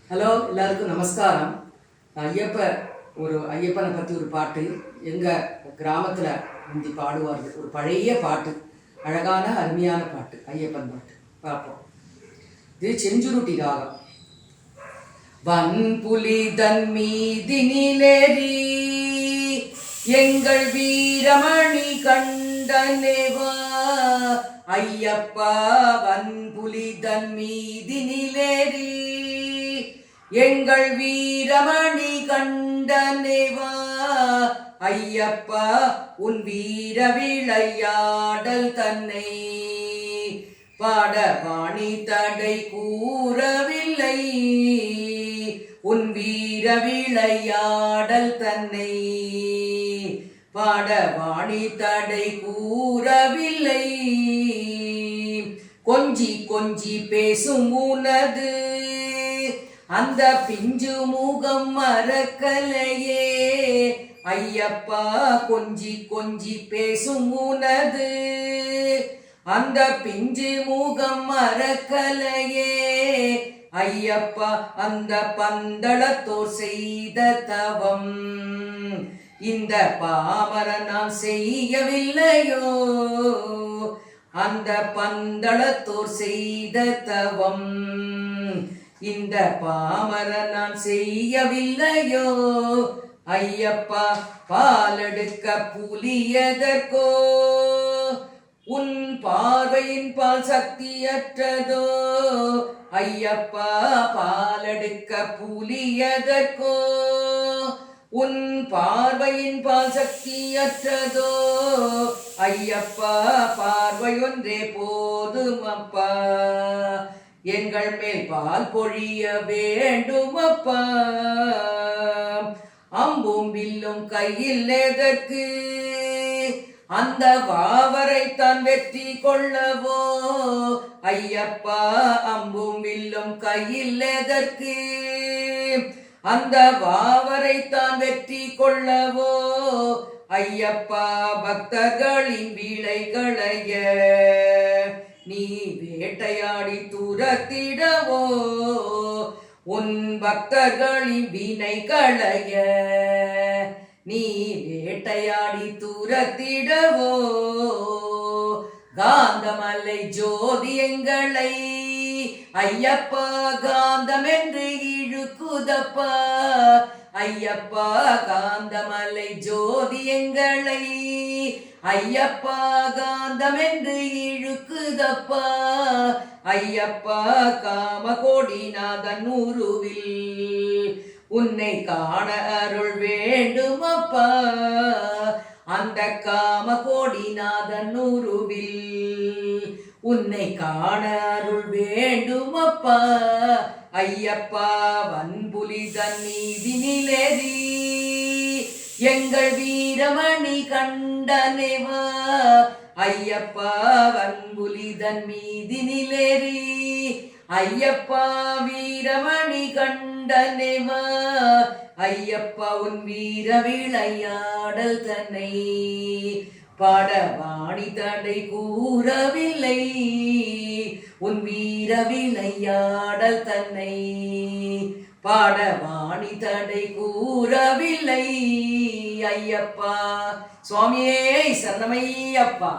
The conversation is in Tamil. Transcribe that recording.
ஹலோ, எல்லாருக்கும் நமஸ்காரம். ஐயப்பனை பற்றி ஒரு பாட்டு எங்கள் கிராமத்தில் முந்தி பாடுவார்கள். ஒரு பழைய பாட்டு, அழகான அருமையான பாட்டு, ஐயப்பன் பாட்டு. பார்ப்போம். இது செஞ்சுருட்டி ராகம். வன்புலி தன் மீதினிலேறி எங்கள் வீரமணி கண்டனேவா ஐயப்பா. வன்புலி தன் மீதினிலேறி எங்கள் வீரமணி கண்டனேவா ஐயப்பா. உன் வீர விளையாடல் தன்னை பாடவாணி தடை கூறவில்லை. உன் வீர விளையாடல் தன்னை பாடவாணி தடை கூறவில்லை. கொஞ்சி கொஞ்சி பேசும் உனது அந்த பிஞ்சு முகம் மறக்கலையே ஐயப்பா. கொஞ்சி கொஞ்சி பேசும் உனது அந்த பிஞ்சு முகம் மறக்கலையே ஐயப்பா. அந்த பந்தளத்தோர் செய்த தவம் இந்த பாமர நான் செய்யவில்லையோ. அந்த பந்தளத்தோர் செய்த தவம் இந்த பாமர நான் செய்யவில்லையோ ஐயப்பா. பாலெடுக்க புலியதற்கோ உன் பார்வையின் பால் சக்தியற்றதோ ஐயப்பா. பாலெடுக்க புலியதற்கோ உன் பார்வையின் பால் சக்தியற்றதோ ஐயப்பா. பார்வை ஒன்றே போதும் அப்பா, எங்கள் மேல் பால் பொழிய வேண்டும் அப்பா. அம்பும் வில்லும் கையில் எதற்கு அந்த வாவரை தான் வெற்றி கொள்ளவோ ஐயப்பா. அம்பும் வில்லும் கையில் எதற்கு அந்த வாவரை தான் வெற்றி கொள்ளவோ ஐயப்பா. பக்தர்களின் வீளைகளைய நீ வேட்டையாடி துரத்திடவோ. உன் பக்தர்களின் வினை களைய நீ வேட்டையாடி துரத்திடவோ. காந்தமலை ஜோதி எங்களை ஐயப்பா காந்தம் என்று இழுக்குதப்பா ஐயப்பா. காந்தமலை ஜோதி எங்களை ஐயப்பா காந்தம் என்று இழுக்குதப்பா ஐயப்பா. காமகோடிநாதன் உருவில் உன்னை காண அருள் வேண்டுமப்பா. அந்த காமகோடிநாதன் உருவில் உன்னை காண அருள் வேண்டுமப்பா ஐயப்பா. வன்புலி தன் மீதினிலேறி எங்கள் வீரமணி கண்டனேவா ஐயப்பா. வன்புலி தன் மீதினிலேறி ஐயப்பா வீரமணி கண்டனேவா ஐயப்பா. உன் வீர விளையாடல் தன்னை பாடவாணி தடை கூறவில்லை. உன் வீர விளையாடல் தன்னை பாடவாணி தடை கூறவில்லை ஐயப்பா. சுவாமியே சரணமையப்பா.